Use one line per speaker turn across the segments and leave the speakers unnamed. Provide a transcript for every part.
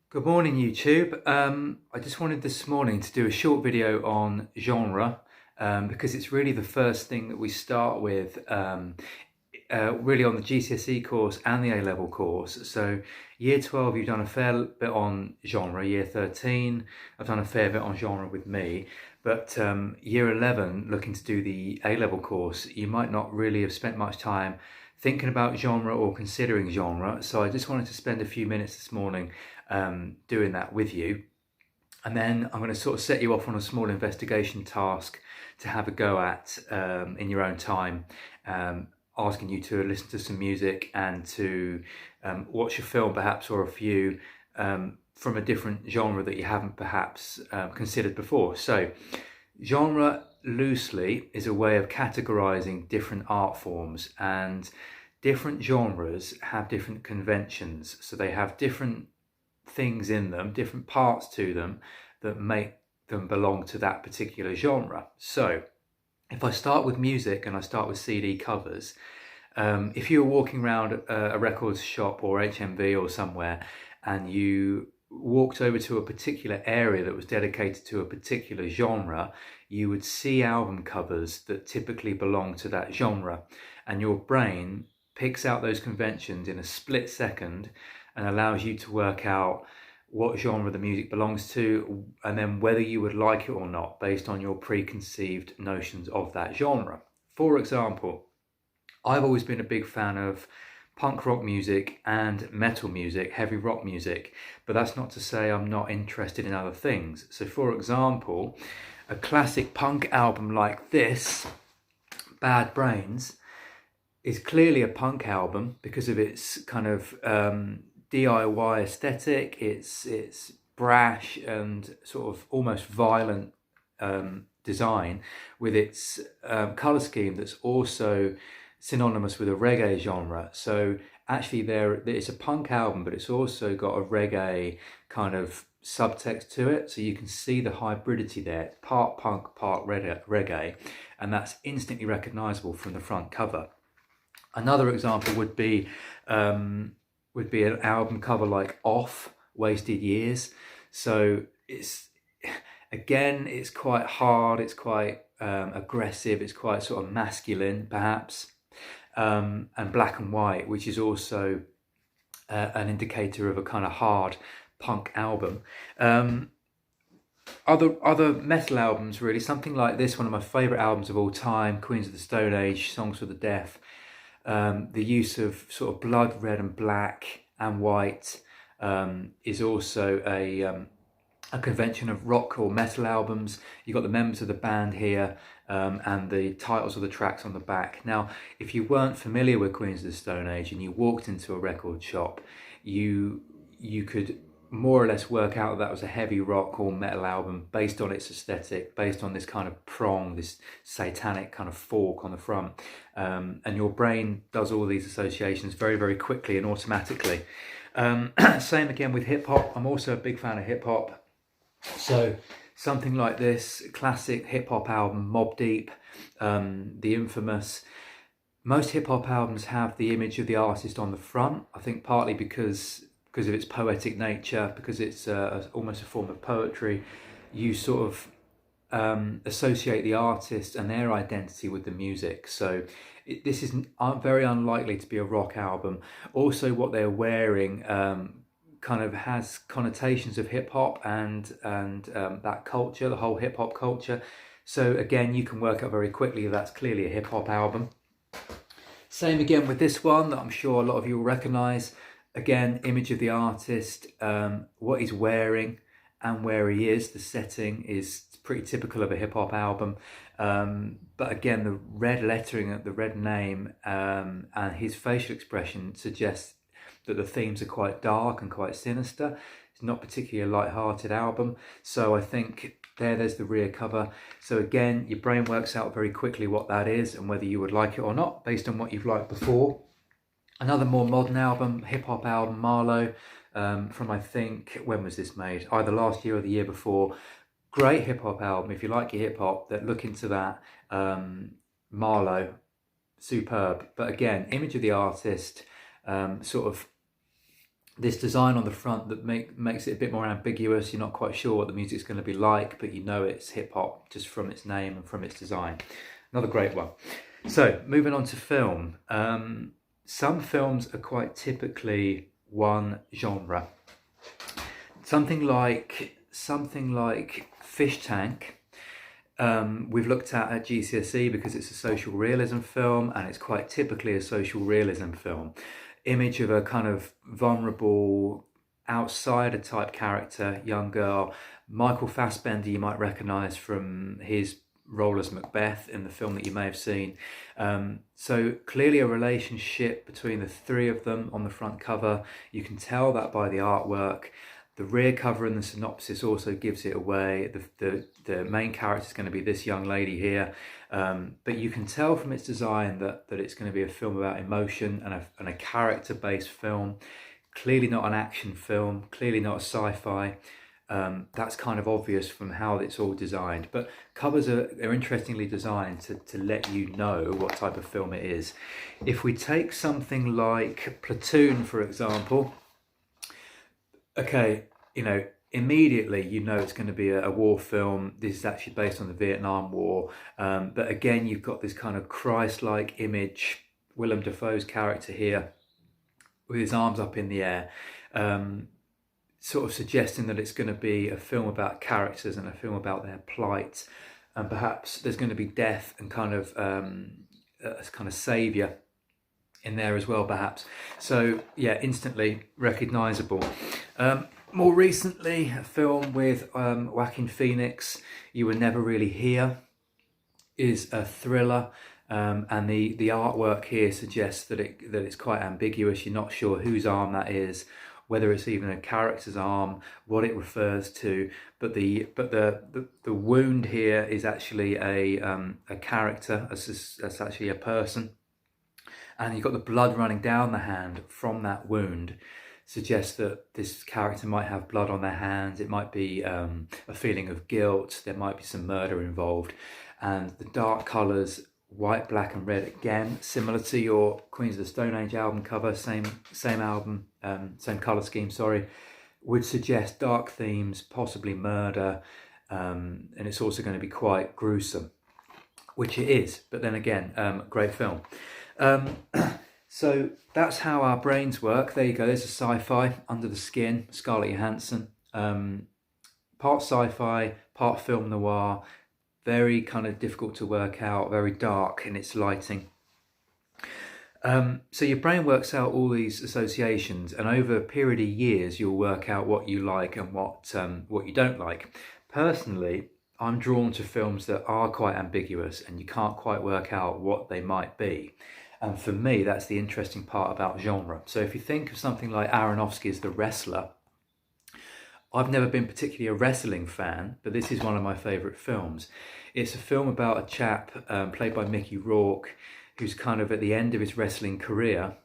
Good morning, YouTube. I just wanted this morning to do a short video on genre because it's really the first thing that we start with really on the GCSE course and the A-level course. So year 12, you've done a fair bit on genre. Year 13, I've done a fair bit on genre with me. But year 11, looking to do the A-level course, you might not really have spent much time thinking about genre or considering genre. So I just wanted to spend a few minutes this morning doing that with you. And then I'm going to sort of set you off on a small investigation task to have a go at in your own time, asking you to listen to some music and to watch a film perhaps, or a few from a different genre that you haven't perhaps considered before. So genre loosely is a way of categorizing different art forms, and different genres have different conventions. So they have different things in them, different parts to them that make them belong to that particular genre. So if I start with music and I start with CD covers, if you were walking around a records shop or HMV or somewhere and you walked over to a particular area that was dedicated to a particular genre, you would see album covers that typically belong to that genre, and your brain picks out those conventions in a split second and allows you to work out what genre the music belongs to, and then whether you would like it or not based on your preconceived notions of that genre. For example, I've always been a big fan of punk rock music and metal music, heavy rock music, but that's not to say I'm not interested in other things. So for example, a classic punk album like this, Bad Brains, is clearly a punk album because of its kind of DIY aesthetic. It's brash and sort of almost violent design, with its color scheme that's also synonymous with a reggae genre. So actually it's a punk album, but it's also got a reggae kind of subtext to it. So you can see the hybridity there. It's part punk, part reggae, and that's instantly recognizable from the front cover. Another example would be an album cover like Off, Wasted Years. So it's quite hard, it's quite aggressive, it's quite sort of masculine perhaps, and black and white, which is also an indicator of a kind of hard punk album. Other metal albums, really, something like this, one of my favourite albums of all time, Queens of the Stone Age, Songs for the Deaf. The use of sort of blood red and black and white is also a convention of rock or metal albums. You've got the members of the band here and the titles of the tracks on the back. Now, if you weren't familiar with Queens of the Stone Age and you walked into a record shop, you could more or less work out that was a heavy rock or metal album based on its aesthetic, based on this kind of prong, this satanic kind of fork on the front. And your brain does all these associations very, very quickly and automatically. Same again with hip hop. I'm also a big fan of hip hop. So something like this classic hip hop album, Mobb Deep, the infamous. Most hip hop albums have the image of the artist on the front. I think partly because of its poetic nature, because it's almost a form of poetry. You sort of associate the artist and their identity with the music. So this is very unlikely to be a rock album. Also, what they're wearing kind of has connotations of hip hop and that culture, the whole hip hop culture. So again, you can work out very quickly that's clearly a hip hop album. Same again with this one that I'm sure a lot of you will recognize. Again, image of the artist, what he's wearing and where he is. The setting is pretty typical of a hip hop album. But again, the red lettering, the red name, and his facial expression suggests that the themes are quite dark and quite sinister. It's not particularly a light-hearted album. So I think there's the rear cover. So again, your brain works out very quickly what that is and whether you would like it or not based on what you've liked before. Another more modern album, hip-hop album, Marlowe, from I think, when was this made? Either last year or the year before. Great hip-hop album. If you like your hip-hop, look into that. Marlowe, superb. But again, image of the artist, sort of this design on the front that makes it a bit more ambiguous. You're not quite sure what the music's going to be like, but you know it's hip hop just from its name and from its design. Another great one. So moving on to film. Some films are quite typically one genre. Something like Fish Tank. We've looked at GCSE because it's a social realism film, and it's quite typically a social realism film. Image of a kind of vulnerable outsider type character, young girl. Michael Fassbender you might recognise from his role as Macbeth in the film that you may have seen. So clearly a relationship between the three of them on the front cover. You can tell that by the artwork. The rear cover and the synopsis also gives it away. The main character is going to be this young lady here, but you can tell from its design that it's going to be a film about emotion and a character-based film. Clearly not an action film, clearly not a sci-fi. That's kind of obvious from how it's all designed, but covers are interestingly designed to let you know what type of film it is. If we take something like Platoon, for example, okay, immediately you know it's going to be a war film. This is actually based on the Vietnam War, but again you've got this kind of Christ-like image. Willem Dafoe's character here with his arms up in the air, sort of suggesting that it's going to be a film about characters and a film about their plight, and perhaps there's going to be death and kind of saviour in there as well, perhaps. So yeah, instantly recognisable. More recently, a film with Joaquin Phoenix, You Were Never Really Here, is a thriller, and the artwork here suggests that it's quite ambiguous. You're not sure whose arm that is, whether it's even a character's arm, what it refers to. But the wound here is actually a character. That's actually a person. And you've got the blood running down the hand from that wound, suggests that this character might have blood on their hands. It might be a feeling of guilt. There might be some murder involved. And the dark colours, white, black and red, again, similar to your Queens of the Stone Age album cover, same album, same colour scheme, sorry, would suggest dark themes, possibly murder, and it's also going to be quite gruesome, which it is, but then again, great film. So that's how our brains work. There you go, there's a sci-fi, Under the Skin, Scarlett Johansson. Part sci-fi, part film noir, very kind of difficult to work out, very dark in its lighting. So your brain works out all these associations, and over a period of years you'll work out what you like and what you don't like. Personally, I'm drawn to films that are quite ambiguous and you can't quite work out what they might be. And for me, that's the interesting part about genre. So if you think of something like Aronofsky's The Wrestler, I've never been particularly a wrestling fan, but this is one of my favourite films. It's a film about a chap played by Mickey Rourke, who's kind of at the end of his wrestling career.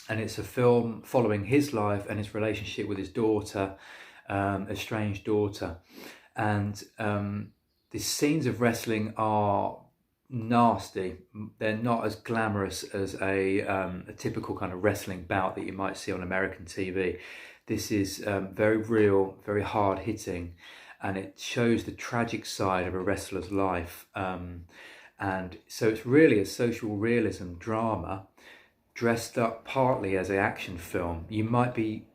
And it's a film following his life and his relationship with his daughter, estranged daughter. And the scenes of wrestling are nasty. They're not as glamorous as a typical kind of wrestling bout that you might see on American TV. This is very real, very hard hitting, and it shows the tragic side of a wrestler's life. And so it's really a social realism drama dressed up partly as an action film. You might be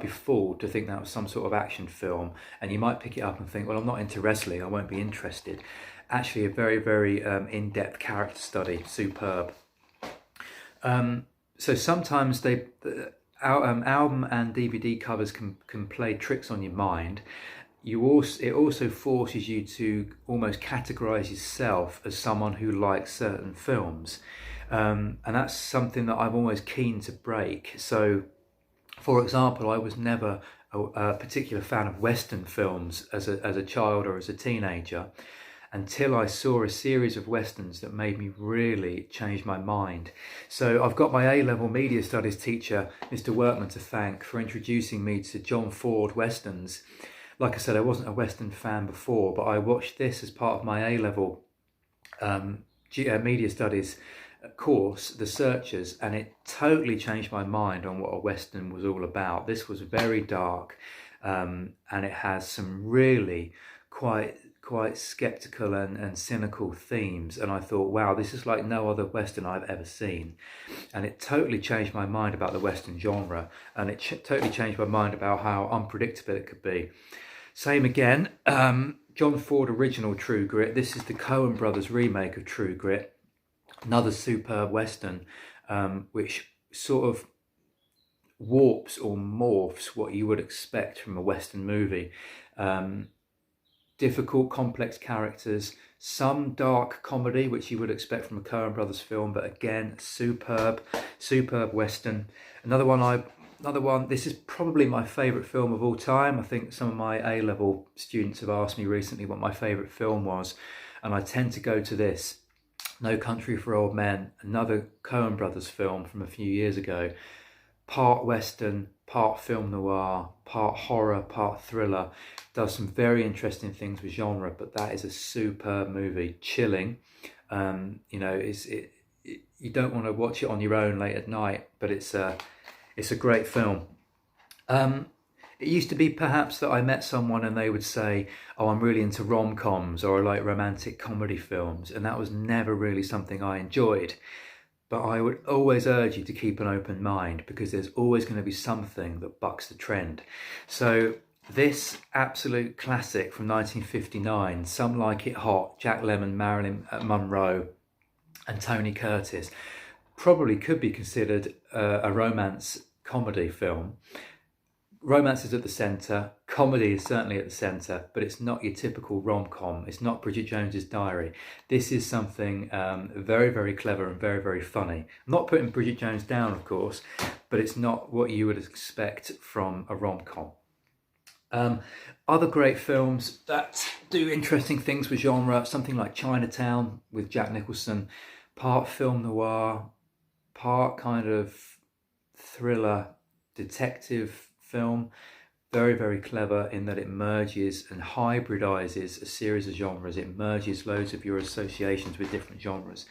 fooled to think that was some sort of action film, and you might pick it up and think, well, I'm not into wrestling, I won't be interested. Actually a very, very in-depth character study, superb. So sometimes album and DVD covers can play tricks on your mind. It also forces you to almost categorize yourself as someone who likes certain films. And that's something that I'm always keen to break. So, for example, I was never a particular fan of Western films as a child or as a teenager, until I saw a series of Westerns that made me really change my mind. So I've got my A-level media studies teacher, Mr. Workman, to thank for introducing me to John Ford Westerns. Like I said, I wasn't a Western fan before, but I watched this as part of my A-level media studies course, The Searchers, and it totally changed my mind on what a Western was all about. This was very dark, and it has some really quite skeptical and cynical themes. And I thought, wow, this is like no other Western I've ever seen. And it totally changed my mind about the Western genre, and it totally changed my mind about how unpredictable it could be. Same again, John Ford original True Grit. This is the Coen brothers remake of True Grit. Another superb Western, which sort of warps or morphs what you would expect from a Western movie. Difficult, complex characters, some dark comedy, which you would expect from a Coen brothers film, but again, superb Western. Another one, this is probably my favourite film of all time. I think some of my A-level students have asked me recently what my favourite film was, and I tend to go to this. No Country for Old Men, another Coen brothers film from a few years ago. Part Western, part film noir, part horror, part thriller. Does some very interesting things with genre, but that is a superb movie. Chilling. You know, you don't want to watch it on your own late at night, but it's a great film. It used to be perhaps that I met someone and they would say, oh, I'm really into rom-coms or I like romantic comedy films. And that was never really something I enjoyed. But I would always urge you to keep an open mind, because there's always going to be something that bucks the trend. So this absolute classic from 1959, Some Like It Hot, Jack Lemmon, Marilyn Monroe and Tony Curtis, probably could be considered a romance comedy film. Romance is at the centre, comedy is certainly at the centre, but it's not your typical rom-com. It's not Bridget Jones's Diary. This is something very, very clever and very, very funny. I'm not putting Bridget Jones down, of course, but it's not what you would expect from a rom-com. Other great films that do interesting things with genre, something like Chinatown with Jack Nicholson, part film noir, part kind of thriller, detective film. Very, very clever in that it merges and hybridizes a series of genres. It merges loads of your associations with different genres.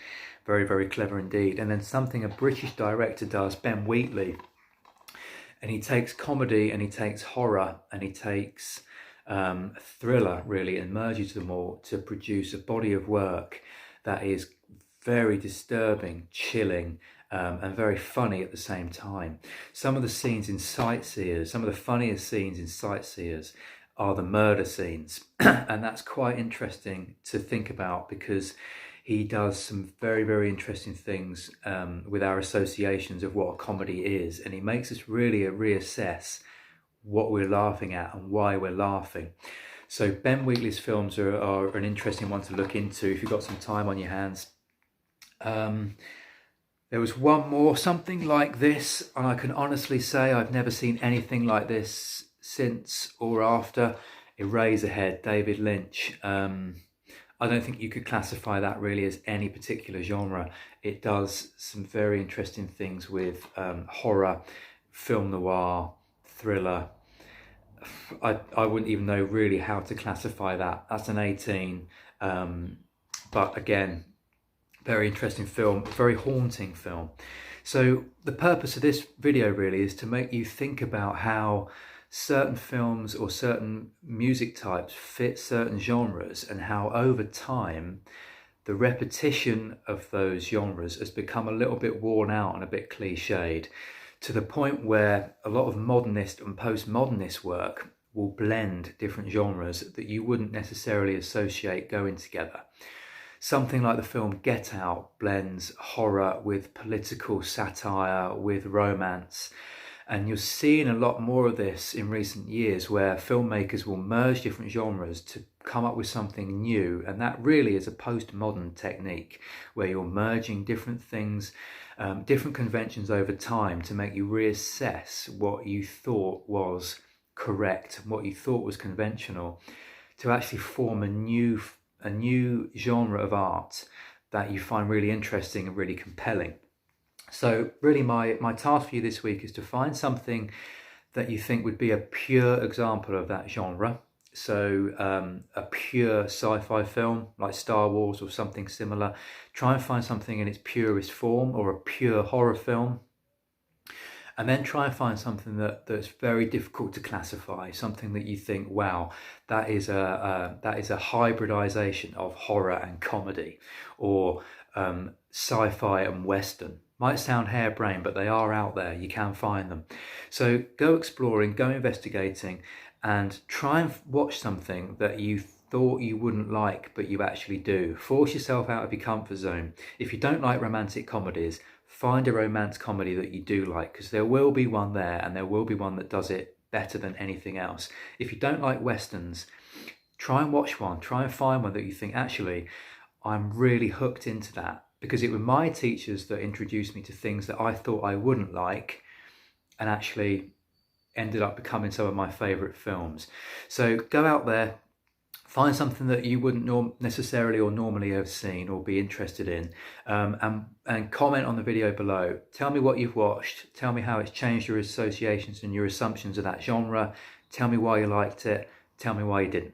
Very, very clever indeed. And then something a British director does, Ben Wheatley, and he takes comedy and he takes horror and he takes thriller really and merges them all to produce a body of work that is very disturbing, chilling, and very funny at the same time. Some of the scenes in Sightseers, some of the funniest scenes in Sightseers are the murder scenes. And that's quite interesting to think about, because he does some very, very interesting things with our associations of what a comedy is. And he makes us really reassess what we're laughing at and why we're laughing. So Ben Wheatley's films are an interesting one to look into if you've got some time on your hands. There was one more, Something Like This, and I can honestly say I've never seen anything like this since or after Eraserhead, David Lynch. I don't think you could classify that really as any particular genre. It does some very interesting things with horror, film noir, thriller. I wouldn't even know really how to classify that. That's an 18, but again, very interesting film, very haunting film. So the purpose of this video really is to make you think about how certain films or certain music types fit certain genres, and how over time the repetition of those genres has become a little bit worn out and a bit cliched, to the point where a lot of modernist and postmodernist work will blend different genres that you wouldn't necessarily associate going together. Something like the film Get Out blends horror with political satire, with romance. And you're seeing a lot more of this in recent years, where filmmakers will merge different genres to come up with something new. And that really is a postmodern technique, where you're merging different things, different conventions over time, to make you reassess what you thought was correct, what you thought was conventional, to actually form a new genre of art that you find really interesting and really compelling. So really my task for you this week is to find something that you think would be a pure example of that genre, So a pure sci-fi film like Star Wars or something similar. Try and find something in its purest form, or a pure horror film. And then try and find something that's very difficult to classify, something that you think, wow, that is a hybridization of horror and comedy, or sci-fi and western. Might sound harebrained, but they are out there. You can find them. So go exploring, go investigating, and try and watch something that you thought you wouldn't like, but you actually do. Force yourself out of your comfort zone. If you don't like romantic comedies, find a romance comedy that you do like, because there will be one there, and there will be one that does it better than anything else. If you don't like westerns, try and watch one. Try and find one that you think, actually, I'm really hooked into that, because it was my teachers that introduced me to things that I thought I wouldn't like, and actually ended up becoming some of my favorite films. So go out there, find something that you wouldn't necessarily or normally have seen or be interested in, and comment on the video below. Tell me what you've watched. Tell me how it's changed your associations and your assumptions of that genre. Tell me why you liked it. Tell me why you didn't.